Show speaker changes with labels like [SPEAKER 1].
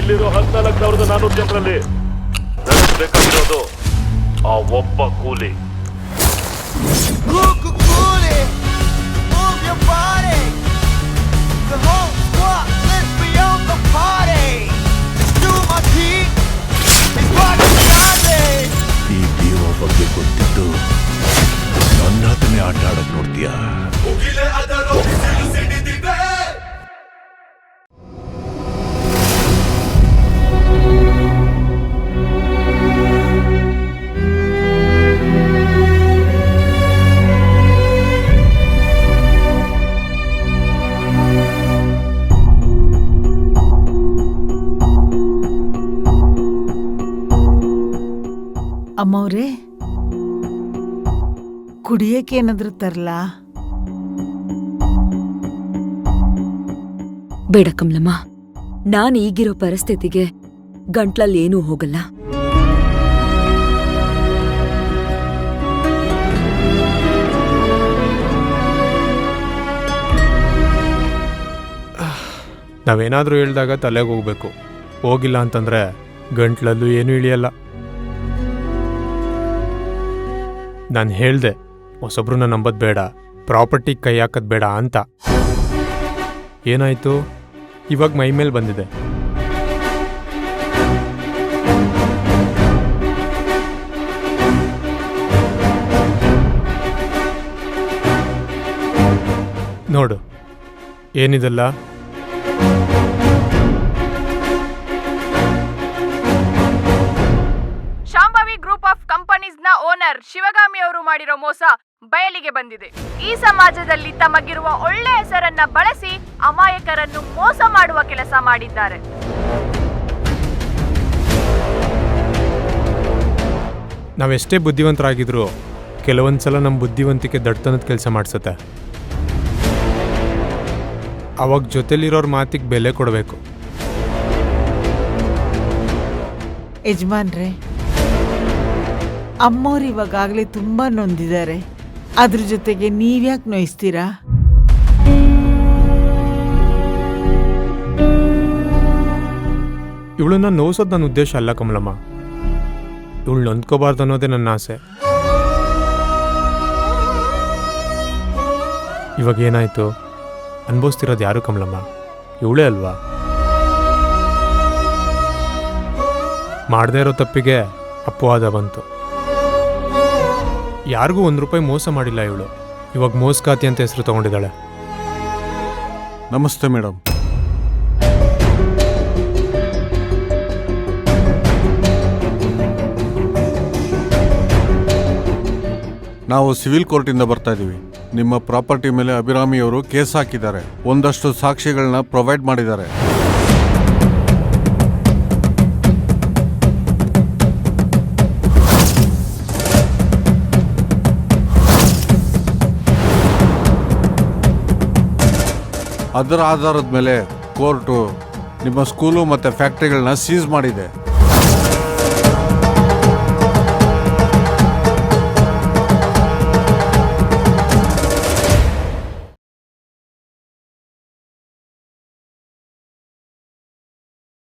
[SPEAKER 1] ಇಲ್ಲಿರೋ 14,400 ಜನರಲ್ಲಿ ನನಗೆ ಬೇಕಾಗಿರೋದು ಆ ಒಬ್ಬ ಕೂಲಿ.
[SPEAKER 2] ಈ ಬೀರೋ ಬಗ್ಗೆ ಗೊತ್ತಿದ್ದು ನನ್ನ ಹತ್ರನೇ ಆಟ ಆಡಕ್ ನೋಡ್ತೀಯಾ?
[SPEAKER 3] ಅಮ್ಮವ್ರೆ, ಕುಡಿಯಕ್ಕೆ ಏನಾದ್ರೂ ತರ್ಲಾ?
[SPEAKER 4] ಬೇಡ ಕಮಲಮ್ಮ, ನಾನು ಈಗಿರೋ ಪರಿಸ್ಥಿತಿಗೆ ಗಂಟ್ಲಲ್ಲಿ ಏನೂ ಹೋಗಲ್ಲ.
[SPEAKER 5] ನಾವೇನಾದ್ರೂ ಹೇಳ್ದಾಗ ತಲೆಗೆ ಹೋಗ್ಬೇಕು. ಹೋಗಿಲ್ಲ ಅಂತಂದ್ರೆ ಗಂಟ್ಲಲ್ಲೂ ಏನೂ ಇಳಿಯಲ್ಲ. ನಾನು ಹೇಳ್ದೆ ಹೊಸೊಬ್ರನ್ನ ನಂಬದ್ ಬೇಡ, ಪ್ರಾಪರ್ಟಿ ಕೈ ಹಾಕದ್ ಬೇಡ ಅಂತ. ಏನಾಯ್ತು? ಇವಾಗ ಮೈ ಮೇಲೆ ಬಂದಿದೆ. ನೋಡು ಏನಿದೆಲ್ಲ.
[SPEAKER 6] ಶಾಂಭವಿ ಗ್ರೂಪ್ ಆಫ್ ಕಂಪನೀಸ್ ನ ಓನರ್ ಶಿವಗಾಮಿ ಅವರು ಮಾಡಿರೋ ಮೋಸ ಬಯಲಿಗೆ ಬಂದಿದೆ. ಈ ಸಮಾಜದಲ್ಲಿ ತಮಗಿರುವ ಒಳ್ಳೆ ಹೆಸರನ್ನ ಬಳಸಿ ಅಮಾಯಕರನ್ನು ಮೋಸ ಮಾಡುವ ಕೆಲಸ ಮಾಡಿದ್ದಾರೆ.
[SPEAKER 5] ನಾವೆಷ್ಟೇ ಬುದ್ಧಿವಂತರಾಗಿದ್ರು ಕೆಲವೊಂದ್ಸಲ ನಮ್ಮ ಬುದ್ಧಿವಂತಿಕೆ ದಡ್ತನದ ಕೆಲಸ ಮಾಡಿಸುತ್ತೆ. ಅವಾಗ ಜೊತೆಲಿರೋರ್ ಮಾತಿಗೆ ಬೆಲೆ ಕೊಡಬೇಕು.
[SPEAKER 3] ಯಜಮಾನ್ರೆ, ಅಮ್ಮವ್ರು ಇವಾಗಲೇ ತುಂಬಾ ನೊಂದಿದ್ದಾರೆ. ಅದ್ರ ಜೊತೆಗೆ ನೀವ್ಯಾಕೆ ನೋಯಿಸ್ತೀರಾ?
[SPEAKER 5] ಇವಳನ್ನ ನೋಯಿಸೋದು ನನ್ನ ಉದ್ದೇಶ ಅಲ್ಲ ಕಮಲಮ್ಮ. ಇವಳು ನೊಂದ್ಕೋಬಾರ್ದು ಅನ್ನೋದೇ ನನ್ನ ಆಸೆ. ಇವಾಗ ಏನಾಯ್ತು? ಅನುಭವಿಸ್ತಿರೋದು ಯಾರು ಕಮಲಮ್ಮ? ಇವಳೇ ಅಲ್ವಾ? ಮಾಡದೇ ಇರೋ ತಪ್ಪಿಗೆ ಅಪವಾದ ಬಂತು. ಯಾರಿಗೂ ₹1 ಮೋಸ ಮಾಡಿಲ್ಲ ಇವಳು. ಇವಾಗ ಮೋಸ್ಕಾತಿ ಅಂತ ಹೆಸರು ತಗೊಂಡಿದ್ದಾಳೆ.
[SPEAKER 7] ನಮಸ್ತೆ ಮೇಡಮ್. ನಾವು ಸಿವಿಲ್ ಕೋರ್ಟಿಂದ ಬರ್ತಾ ಇದ್ದೀವಿ. ನಿಮ್ಮ ಪ್ರಾಪರ್ಟಿ ಮೇಲೆ ಅಭಿರಾಮಿಯವರು ಕೇಸ್ ಹಾಕಿದ್ದಾರೆ. ಒಂದಷ್ಟು ಸಾಕ್ಷಿಗಳನ್ನ ಪ್ರೊವೈಡ್ ಮಾಡಿದ್ದಾರೆ. ಅದರ ಆಧಾರದ ಮೇಲೆ ಕೋರ್ಟು ನಿಮ್ಮ ಸ್ಕೂಲು ಮತ್ತು ಫ್ಯಾಕ್ಟ್ರಿಗಳನ್ನ ಸೀಸ್ ಮಾಡಿದೆ.